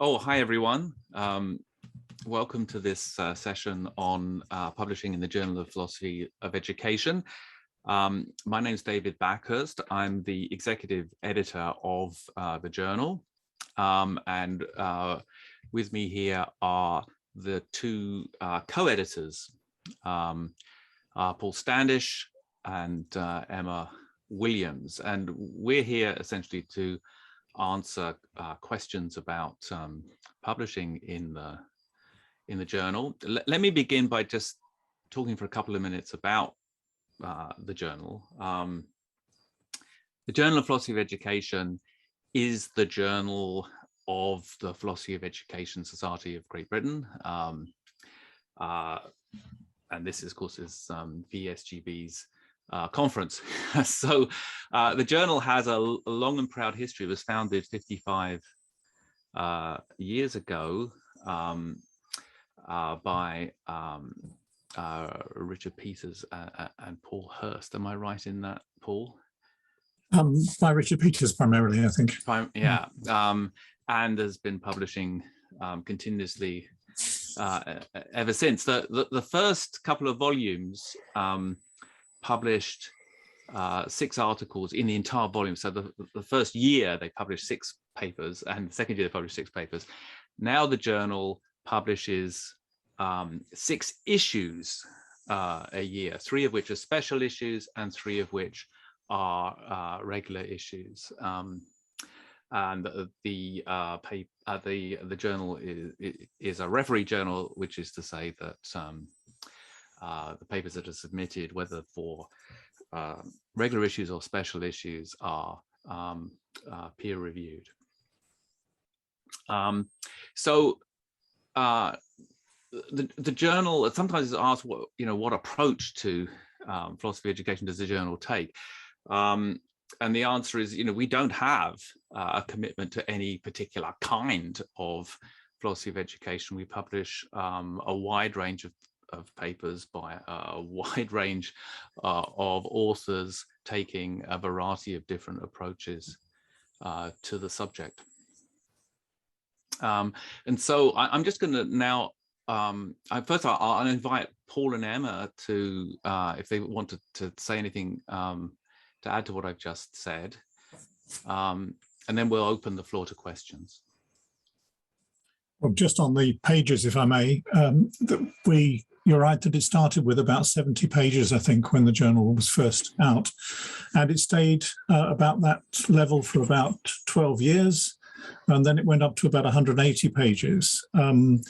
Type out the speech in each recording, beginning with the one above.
Oh, hi, everyone. Welcome to this session on publishing in the Journal of Philosophy of Education. My name is David Backhurst. I'm the executive editor of the journal. And with me here are the two co-editors, Paul Standish and Emma Williams. And we're here essentially to answer questions about publishing in the journal. Let me begin by just talking for a couple of minutes about the journal. The Journal of Philosophy of Education is the journal of the Philosophy of Education Society of Great Britain. And this, of course, is VSGB's conference. So the journal has a long and proud history. It was founded 55 years ago by Richard Peters and Paul Hurst. Am I right in that, Paul? By Richard Peters primarily, I think. Yeah, and has been publishing continuously ever since. The first couple of volumes published 6 articles in the entire volume. So the first year they published 6 papers, and the second year they published 6 papers. Now the journal publishes 6 issues a year, 3 of which are special issues and 3 of which are regular issues. And the journal is a referee journal, which is to say that the papers that are submitted, whether for regular issues or special issues, are peer reviewed. So the journal sometimes is asked, what approach to philosophy of education does the journal take? And the answer is, we don't have a commitment to any particular kind of philosophy of education. We publish a wide range of papers by a wide range of authors taking a variety of different approaches to the subject. And so I'm just going to now, first I'll invite Paul and Emma to, if they want to say anything to add to what I've just said, and then we'll open the floor to questions. Well, just on the pages, if I may, you're right that it started with about 70 pages, I think, when the journal was first out. And it stayed about that level for about 12 years. And then it went up to about 180 pages. Then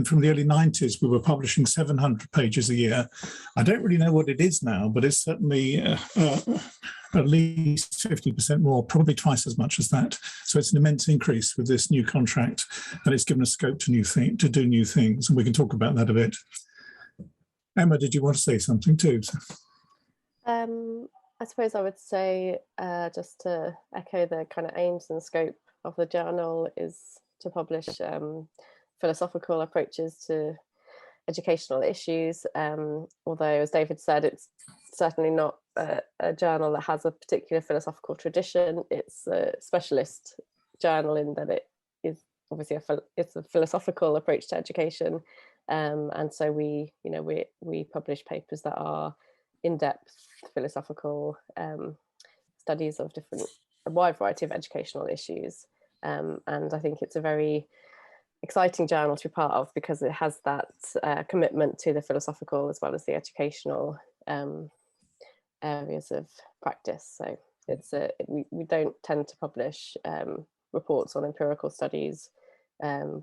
from the early 90s, we were publishing 700 pages a year. I don't really know what it is now, but it's certainly at least 50% more, probably twice as much as that. So it's an immense increase with this new contract, and it's given us scope to do new things, and we can talk about that a bit. Emma, did you want to say something too? I suppose I would say, just to echo the kind of aims and scope of the journal, is to publish philosophical approaches to educational issues. Although, as David said, it's certainly not a journal that has a particular philosophical tradition. It's a specialist journal in that it is obviously it's a philosophical approach to education, and so we publish papers that are in-depth philosophical studies of a wide variety of educational issues, and I think it's a very exciting journal to be part of because it has that commitment to the philosophical as well as the educational areas of practice. So it's we don't tend to publish reports on empirical studies,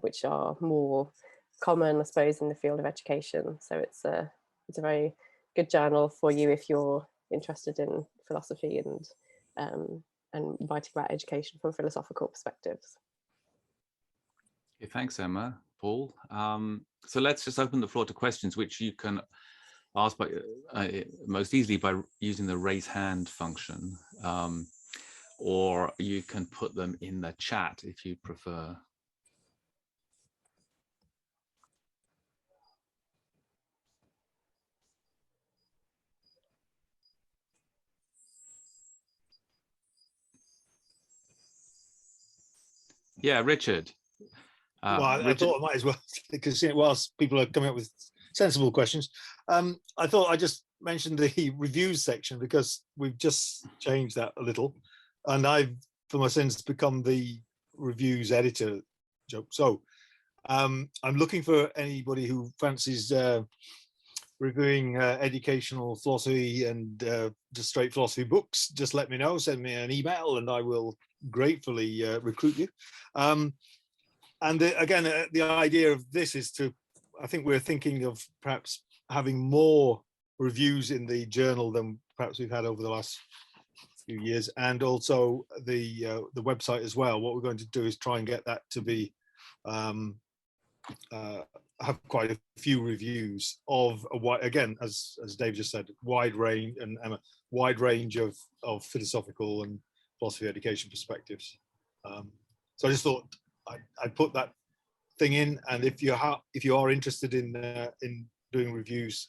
which are more common, I suppose, in the field of education. So it's a very good journal for you if you're interested in philosophy and writing about education from philosophical perspectives. Okay, thanks, Emma. Paul. So let's just open the floor to questions, which you can ask by most easily by using the raise hand function, or you can put them in the chat if you prefer. Yeah, Richard. Well, I Richard, thought I might as well, because whilst people are coming up with sensible questions, I thought I just mentioned the reviews section because we've just changed that a little, and I've, for my sins, become the reviews editor. So I'm looking for anybody who fancies reviewing educational philosophy and just straight philosophy books. Just let me know, send me an email, and I will gratefully recruit you. And again, the idea of this is to, I think we're thinking of perhaps having more reviews in the journal than perhaps we've had over the last few years, and also the website as well. What we're going to do is try and get that to be have quite a few reviews of a wide, again, as Dave just said, wide range, and Emma, wide range of philosophical and philosophy education perspectives. So I just thought I'd put that thing in, and if you are interested in doing reviews,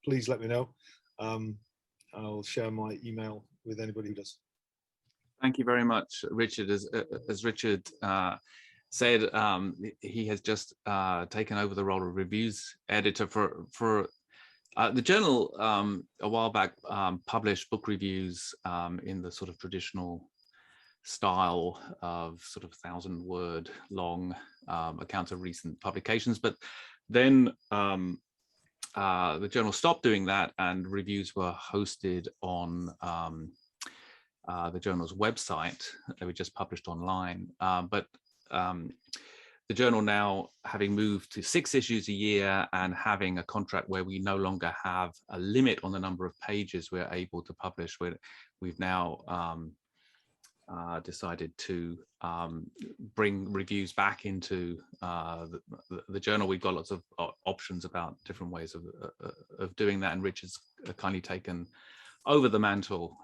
please let me know. I'll share my email with anybody who does. thank you very much, Richard. As Richard said, he has just taken over the role of reviews editor for the journal. A while back, published book reviews in the sort of traditional style of sort of 1,000-word long accounts of recent publications, but then the journal stopped doing that, and reviews were hosted on the journal's website. They were just published online, but the journal now, having moved to 6 issues a year and having a contract where we no longer have a limit on the number of pages we're able to publish, we've now decided to bring reviews back into the journal. We've got lots of options about different ways of doing that, and Richard's kindly taken over the mantle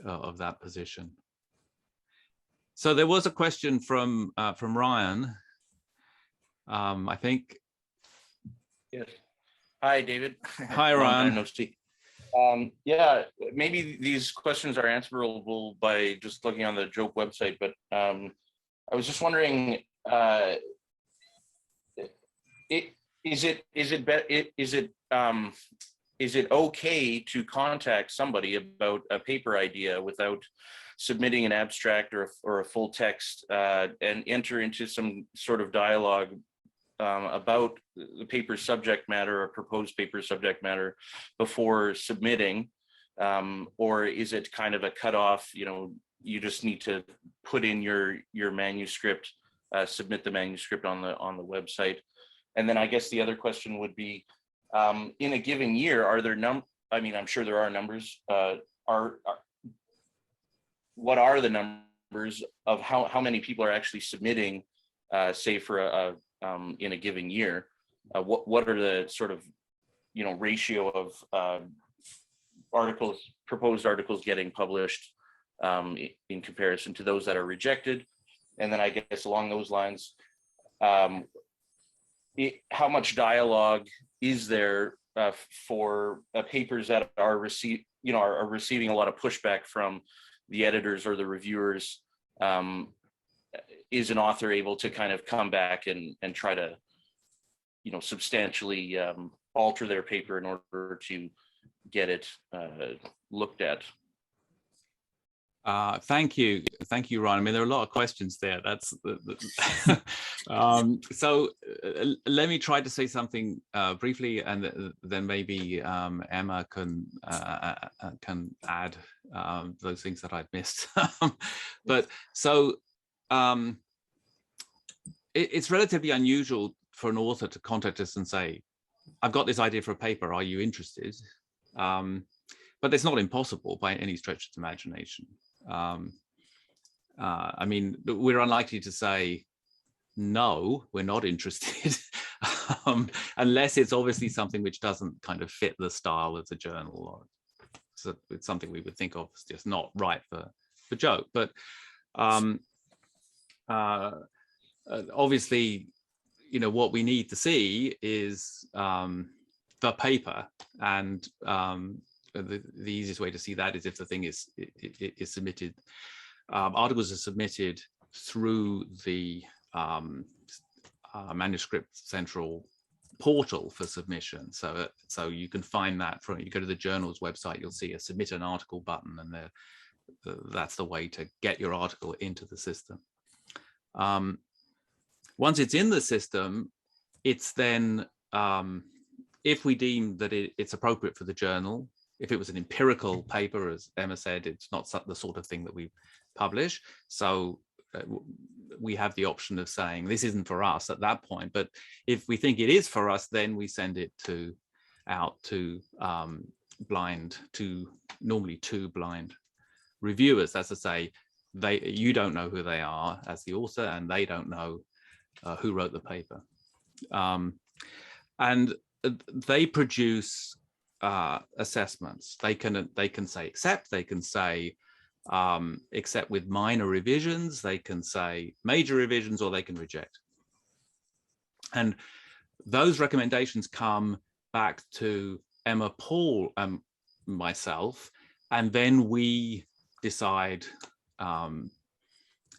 of that position. So there was a question from Ryan, I think. Yes. Hi, David. Hi, Ryan. No, Steve. Yeah, maybe these questions are answerable by just looking on the Joke website, but I was just wondering, is it okay to contact somebody about a paper idea without submitting an abstract or a full text and enter into some sort of dialogue about the paper's subject matter or proposed paper subject matter before submitting, or is it kind of a cutoff? You just need to put in your manuscript, submit the manuscript on the website. And then I guess the other question would be, in a given year, are there I mean, I'm sure there are numbers. What are the numbers of how many people are actually submitting, say for in a given year? What are the sort of ratio of proposed articles getting published in comparison to those that are rejected? And then I guess along those lines, how much dialogue is there for papers that are receiving a lot of pushback from the editors or the reviewers? Is an author able to kind of come back and try to, substantially alter their paper in order to get it looked at? Thank you, Ryan. I mean, there are a lot of questions there. That's so. Let me try to say something briefly, and then maybe Emma can add those things that I've missed. But so. It's relatively unusual for an author to contact us and say, I've got this idea for a paper, are you interested? But it's not impossible by any stretch of the imagination. I mean, we're unlikely to say, no, we're not interested, unless it's obviously something which doesn't kind of fit the style of the journal, or it's something we would think of as just not right for Joke. But obviously, what we need to see is the paper, and the easiest way to see that is if the thing is submitted. Articles are submitted through the Manuscript Central portal for submission. So you can find that from, you go to the journal's website, you'll see a submit an article button, and that's the way to get your article into the system. Once it's in the system, it's then, if we deem that it's appropriate for the journal, if it was an empirical paper, as Emma said, it's not the sort of thing that we publish. So we have the option of saying this isn't for us at that point. But if we think it is for us, then we send it out to normally two blind reviewers. That's to say, you don't know who they are as the author, and they don't know who wrote the paper. And they produce assessments. They can say accept, they can say accept with minor revisions, they can say major revisions, or they can reject. And those recommendations come back to Emma, Paul, and myself, and then we decide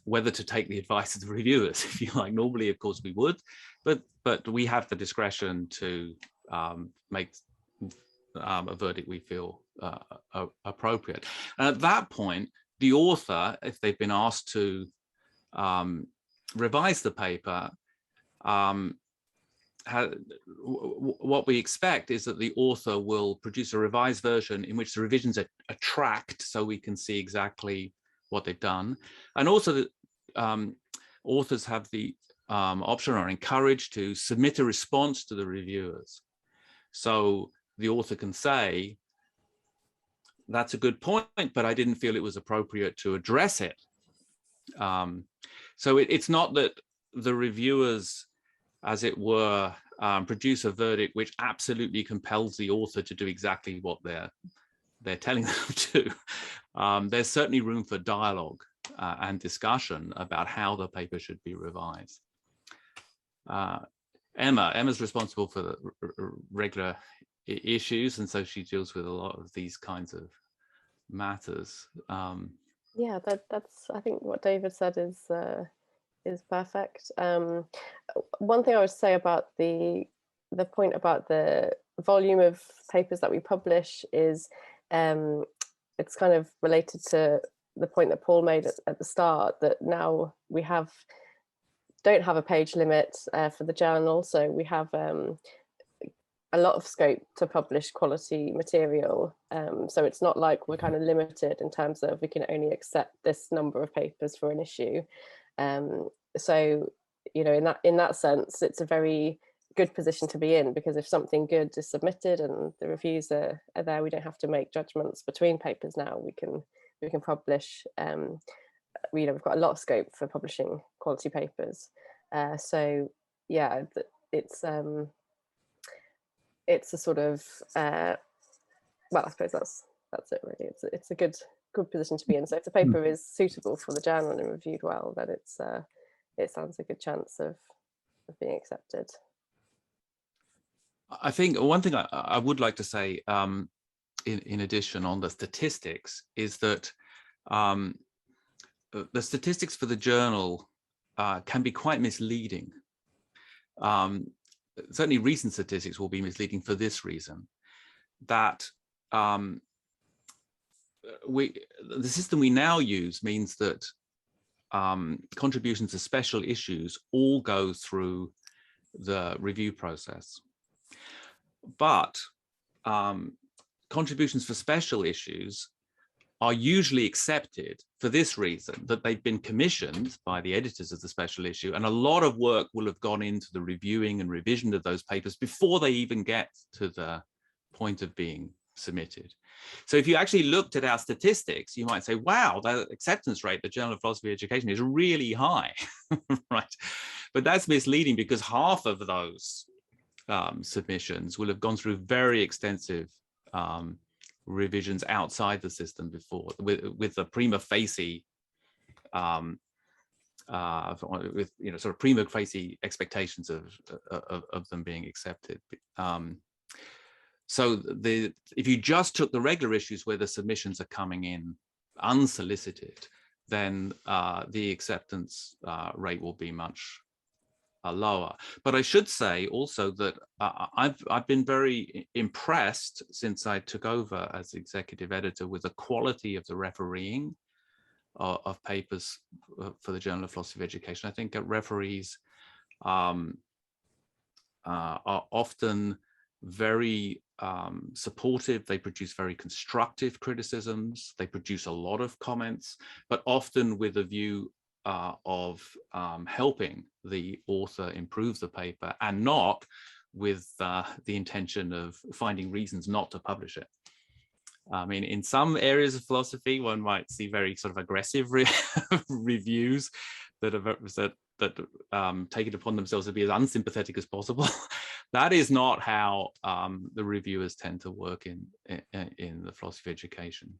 whether to take the advice of the reviewers, if you like. Normally, of course, we would, but we have the discretion to make a verdict we feel appropriate. And at that point, the author, if they've been asked to revise the paper, what we expect is that the author will produce a revised version in which the revisions are tracked, so we can see exactly what they've done. And also the authors have the option, or encouraged, to submit a response to the reviewers. So the author can say, that's a good point, but I didn't feel it was appropriate to address it. So it's not that the reviewers, as it were, produce a verdict which absolutely compels the author to do exactly what they're telling them to. There's certainly room for dialogue and discussion about how the paper should be revised. Emma's responsible for the regular issues, and so she deals with a lot of these kinds of matters. Yeah, that's, I think what David said is perfect. One thing I would say about the point about the volume of papers that we publish is it's kind of related to the point that Paul made at the start, that now we don't have a page limit for the journal, so we have a lot of scope to publish quality material. So it's not like we're kind of limited in terms of we can only accept this number of papers for an issue. So, you know, in that sense, it's a very good position to be in, because if something good is submitted and the reviews are there, we don't have to make judgments between papers now. We can publish. We've got a lot of scope for publishing quality papers. So yeah, it's a sort of well, I suppose that's it really. It's a good position to be in. So if the paper is suitable for the journal and reviewed well, then it stands a good chance of being accepted. I think one thing I would like to say in addition on the statistics is that the statistics for the journal can be quite misleading. Certainly recent statistics will be misleading for this reason, that the system we now use means that contributions to special issues all go through the review process. But contributions for special issues are usually accepted for this reason, that they've been commissioned by the editors of the special issue, and a lot of work will have gone into the reviewing and revision of those papers before they even get to the point of being submitted. So if you actually looked at our statistics, you might say, wow, the acceptance rate, the Journal of Philosophy of Education, is really high, right? But that's misleading, because half of those submissions will have gone through very extensive revisions outside the system before, with the prima facie, with sort of prima facie expectations of them being accepted. So if you just took the regular issues where the submissions are coming in unsolicited, then the acceptance rate will be much lower. But I should say also that I've been very impressed since I took over as executive editor with the quality of the refereeing of papers for the Journal of Philosophy of Education. I think referees are often very supportive. They produce very constructive criticisms. They produce a lot of comments, but often with a view of helping the author improve the paper, and not with the intention of finding reasons not to publish it. I mean, in some areas of philosophy, one might see very sort of aggressive reviews that take it upon themselves to be as unsympathetic as possible. That is not how the reviewers tend to work in the philosophy of education.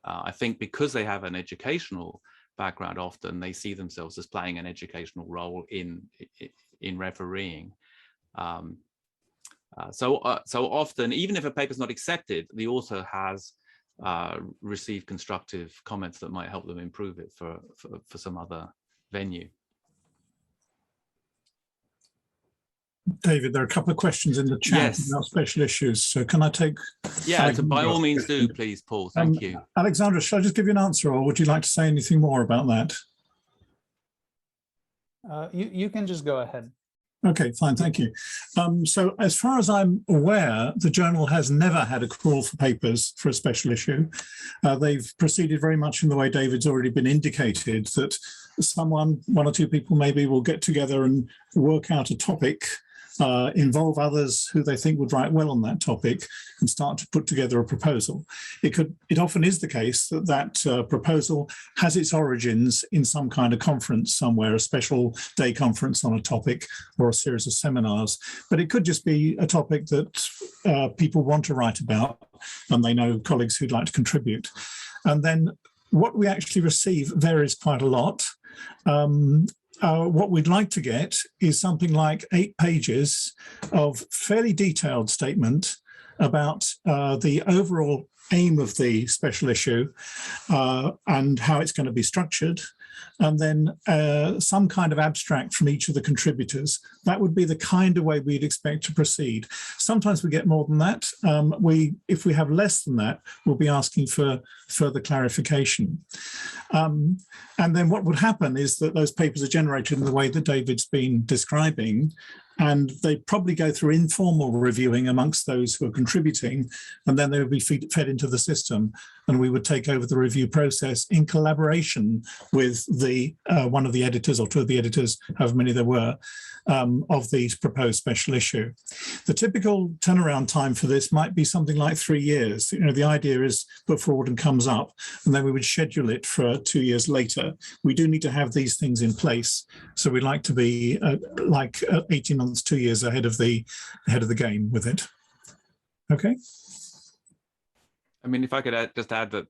I think because they have an educational background, often they see themselves as playing an educational role in refereeing. So often, even if a paper is not accepted, the author has received constructive comments that might help them improve it for some other venue. David, there are a couple of questions in the chat Yes. about special issues. So can I take? Yeah, so by all means do, please, Paul. Thank you. Alexandra, shall I just give you an answer, or would you like to say anything more about that? You can just go ahead. Okay, fine, thank you. So as far as I'm aware, the journal has never had a call for papers for a special issue. They've proceeded very much in the way David's already been indicated, that one or two people maybe will get together and work out a topic, involve others who they think would write well on that topic, and start to put together a proposal. It often is the case that proposal has its origins in some kind of conference somewhere, a special day conference on a topic or a series of seminars. But it could just be a topic that people want to write about, and they know colleagues who'd like to contribute. And then what we actually receive varies quite a lot. What we'd like to get is something like 8 pages of fairly detailed statement about the overall aim of the special issue and how it's going to be structured, and then some kind of abstract from each of the contributors. That would be the kind of way we'd expect to proceed. Sometimes we get more than that. If we have less than that, we'll be asking for further clarification. And then what would happen is that those papers are generated in the way that David's been describing, and they probably go through informal reviewing amongst those who are contributing, and then they would be fed into the system, and we would take over the review process in collaboration with one of the editors or 2 of the editors, however many there were, of the proposed special issue. The typical turnaround time for this might be something like 3 years. You know, the idea is put forward and comes up, and then we would schedule it for 2 years later. We do need to have these things in place, so we'd like to be 18 months, 2 years ahead of the game with it. Okay. I mean, if I could just add that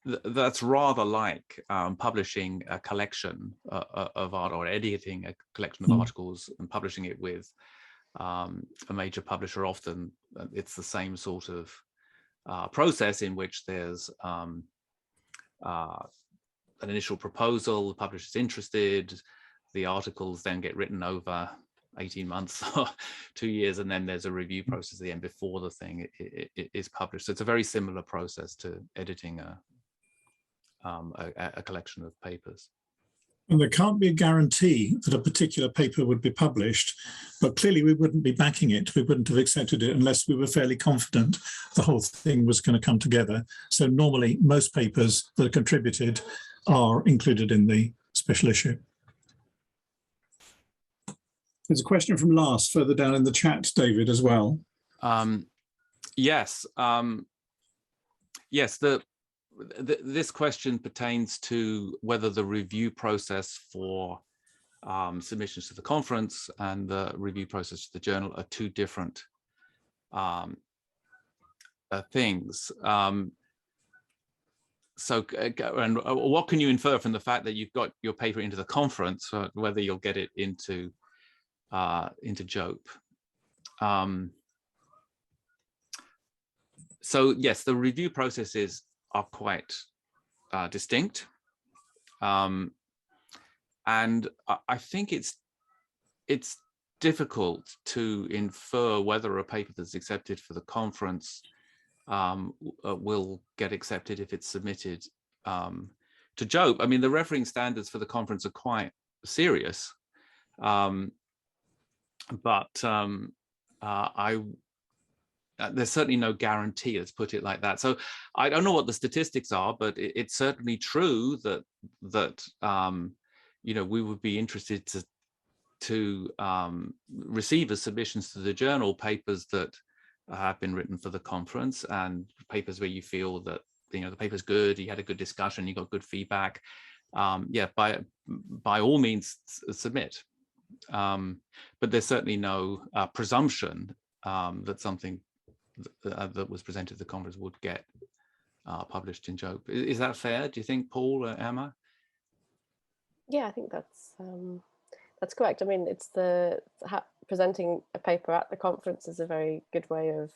that's rather like publishing a collection of art, or editing a collection of articles and publishing it with a major publisher. Often it's the same sort of process in which there's an initial proposal, the publisher's interested, the articles then get written over 18 months or 2 years, and then there's a review process at the end before the thing is published. So it's a very similar process to editing a collection of papers. And there can't be a guarantee that a particular paper would be published, but clearly we wouldn't be backing it. We wouldn't have accepted it unless we were fairly confident the whole thing was going to come together. So normally most papers that are contributed are included in the special issue. There's a question from Lars further down in the chat, David, as well. Yes. Yes, this question pertains to whether the review process for submissions to the conference and the review process to the journal are 2 different things. So, and what can you infer from the fact that you've got your paper into the conference, whether you'll get it into JOPE? So yes, the review processes are quite distinct. And I think it's difficult to infer whether a paper that's accepted for the conference will get accepted if it's submitted to JOPE. I mean, the refereeing standards for the conference are quite serious, there's certainly no guarantee, let's put it like that. So I don't know what the statistics are, but it's certainly true that you know, we would be interested to receive as submissions to the journal papers that have been written for the conference, and papers where you feel that, you know, the paper's good, you had a good discussion, you got good feedback. Yeah, by all means submit. But there's certainly no presumption that something that was presented at the conference would get published in JOPE. Is that fair? Do you think, Paul or Emma? Yeah, I think that's correct. I mean, it's presenting a paper at the conference is a very good way of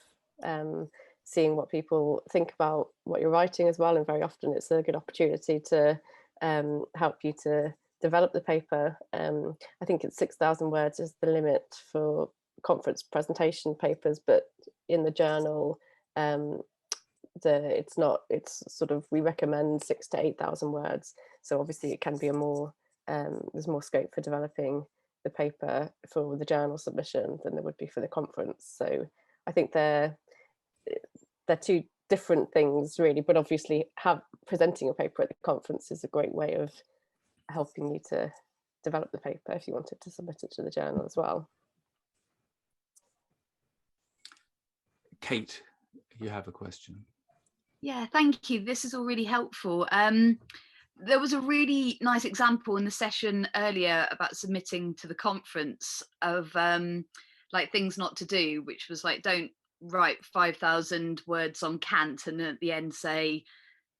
seeing what people think about what you're writing as well, and very often it's a good opportunity to help you to develop the paper. I think it's 6,000 words is the limit for conference presentation papers, but in the journal it's sort of, we recommend 6,000 to 8,000 words, so obviously it can be there's more scope for developing the paper for the journal submission than there would be for the conference. So I think they're two different things really, but obviously presenting a paper at the conference is a great way of helping you to develop the paper if you wanted to submit it to the journal as well. Kate, you have a question. Yeah, thank you. This is all really helpful. There was a really nice example in the session earlier about submitting to the conference of like things not to do, which was like, don't write 5,000 words on Kant and at the end say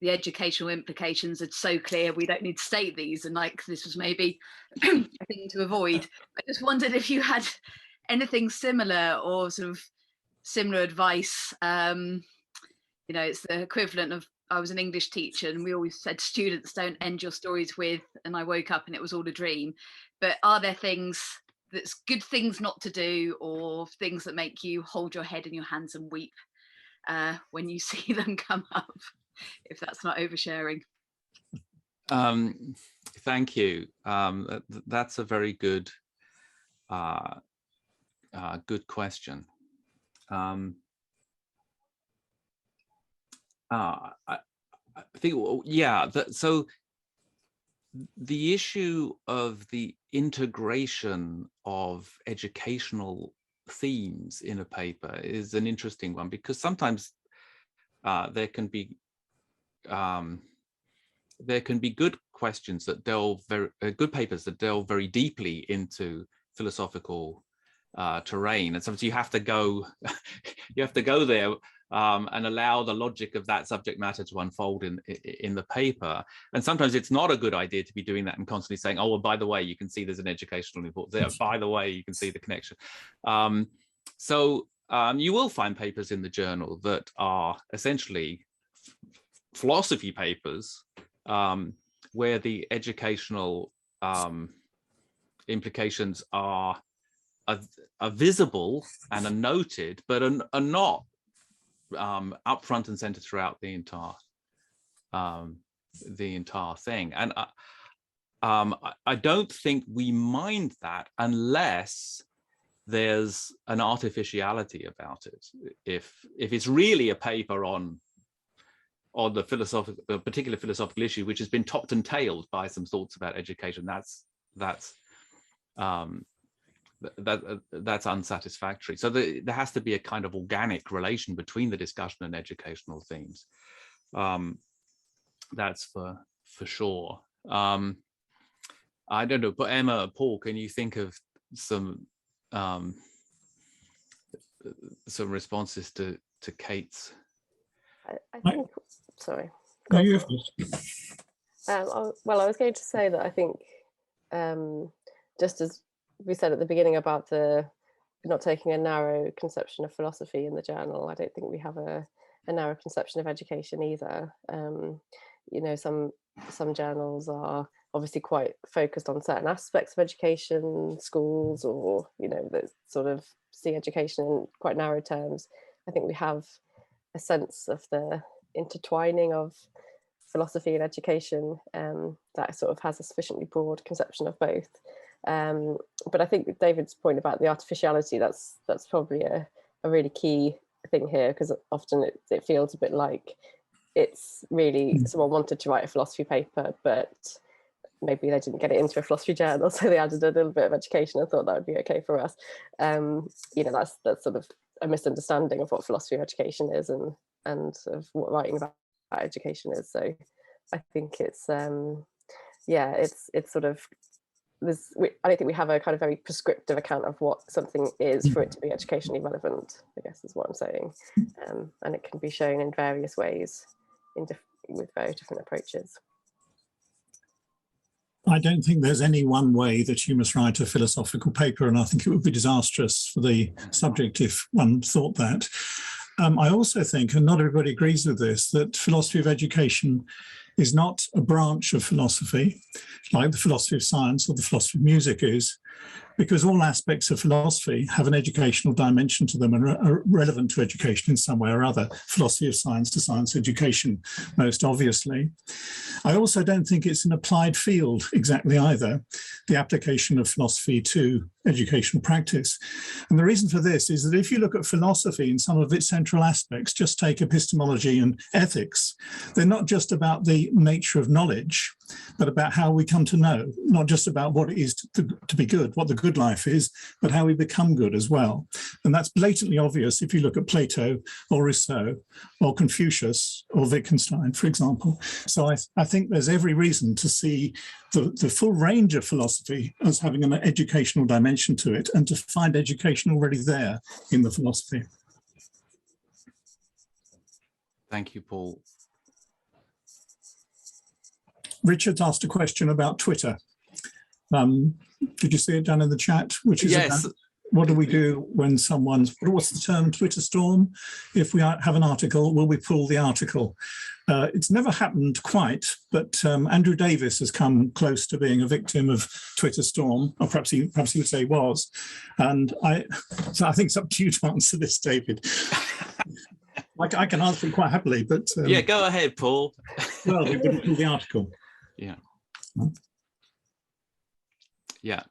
the educational implications are so clear we don't need to state these, and like this was maybe a thing to avoid. I just wondered if you had anything similar or sort of similar advice. You know, it's the equivalent of, I was an English teacher and we always said students, don't end your stories with, and I woke up and it was all a dream. But are there things that's good things not to do, or things that make you hold your head in your hands and weep when you see them come up, if that's not oversharing? Thank you. That's a very good good question. I think, yeah, so the issue of the integration of educational themes in a paper is an interesting one, because sometimes there can be good questions that delve good papers that delve very deeply into philosophical terrain, and sometimes you have to go there and allow the logic of that subject matter to unfold in the paper. And sometimes it's not a good idea to be doing that and constantly saying, oh, well, by the way, you can see there's an educational importance there. By the way, you can see the connection. So you will find papers in the journal that are essentially philosophy papers where the educational implications are visible and are noted, but are not up front and center throughout the entire thing. And I don't think we mind that unless there's an artificiality about it. If it's really a paper on the particular philosophical issue, which has been topped and tailed by some thoughts about education, that's unsatisfactory. So there has to be a kind of organic relation between the discussion and educational themes. That's for sure. I don't know, but Emma or Paul, can you think of some responses to Kate's? I think, sorry. No, you well, I was going to say that I think just as we said at the beginning about not taking a narrow conception of philosophy in the journal, I don't think we have a narrow conception of education either. You know, some some journals are obviously quite focused on certain aspects of education, schools, or that sort of see education in quite narrow terms. I think we have a sense of the intertwining of philosophy and education that sort of has a sufficiently broad conception of both. But I think David's point about the artificiality, that's probably a really key thing here, because often it feels a bit like it's really someone wanted to write a philosophy paper, but maybe they didn't get it into a philosophy journal, so they added a little bit of education and thought that would be okay for us. That's sort of a misunderstanding of what philosophy of education is and of what writing about education is. So I think it's it's sort of I don't think we have a kind of very prescriptive account of what something is for it to be educationally relevant, I guess is what I'm saying. And it can be shown in various ways with very different approaches. I don't think there's any one way that you must write a philosophical paper, and I think it would be disastrous for the subject if one thought that. I also think, and not everybody agrees with this, that philosophy of education is not a branch of philosophy, like the philosophy of science or the philosophy of music is, because all aspects of philosophy have an educational dimension to them and are relevant to education in some way or other. Philosophy of science to science education, most obviously. I also don't think it's an applied field exactly either, the application of philosophy to educational practice. And the reason for this is that if you look at philosophy in some of its central aspects, just take epistemology and ethics, they're not just about the nature of knowledge, but about how we come to know, not just about what it is to be good, what the good life is, but how we become good as well. And that's blatantly obvious if you look at Plato or Rousseau or Confucius or Wittgenstein, for example. So I think there's every reason to see the full range of philosophy as having an educational dimension to it, and to find education already there in the philosophy. Thank you, Paul. Richard's asked a question about Twitter. Did you see it down in the chat? Which is yes. About, what do we do when what's the term, Twitter storm? If we have an article, will we pull the article? It's never happened quite, but Andrew Davis has come close to being a victim of Twitter storm, or perhaps he would say was. And so I think it's up to you to answer this, David. I can answer it quite happily, but yeah, go ahead, Paul. Well, they wouldn't pull the article. Yeah. Huh? Yeah.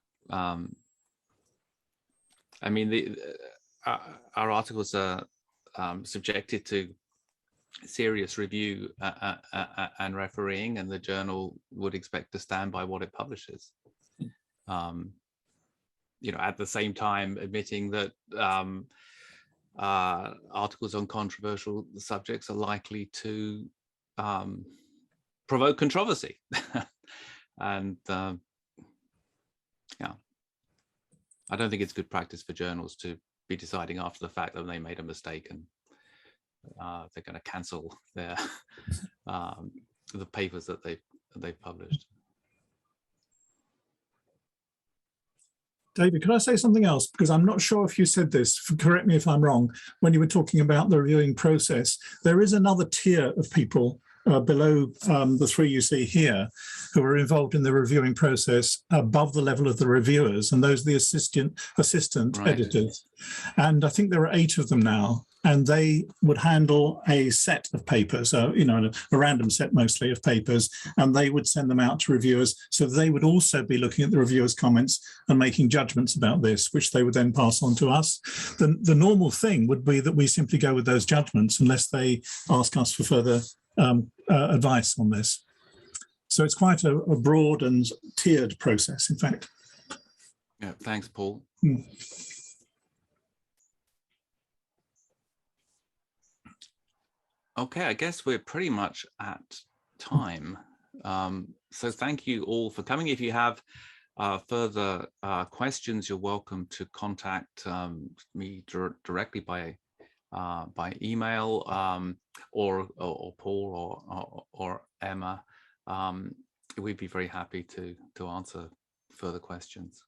I mean, our articles are subjected to serious review and refereeing, and the journal would expect to stand by what it publishes. At the same time, admitting that articles on controversial subjects are likely to provoke controversy. And yeah, I don't think it's good practice for journals to be deciding after the fact that they made a mistake and they're going to cancel their the papers that they've published. David, could I say something else? Because I'm not sure if you said this, correct me if I'm wrong, when you were talking about the reviewing process. There is another tier of people below the three you see here who are involved in the reviewing process above the level of the reviewers, and those are the assistant right. editors. And I think there are 8 of them now, and they would handle a set of papers, a random set mostly of papers, and they would send them out to reviewers. So they would also be looking at the reviewers' comments and making judgments about this, which they would then pass on to us. The normal thing would be that we simply go with those judgments unless they ask us for further advice on this. So it's quite a broad and tiered process, in fact. Yeah, thanks, Paul. Okay, I guess we're pretty much at time. So thank you all for coming. If you have further questions, you're welcome to contact me directly by email, or Paul or Emma. We'd be very happy to answer further questions.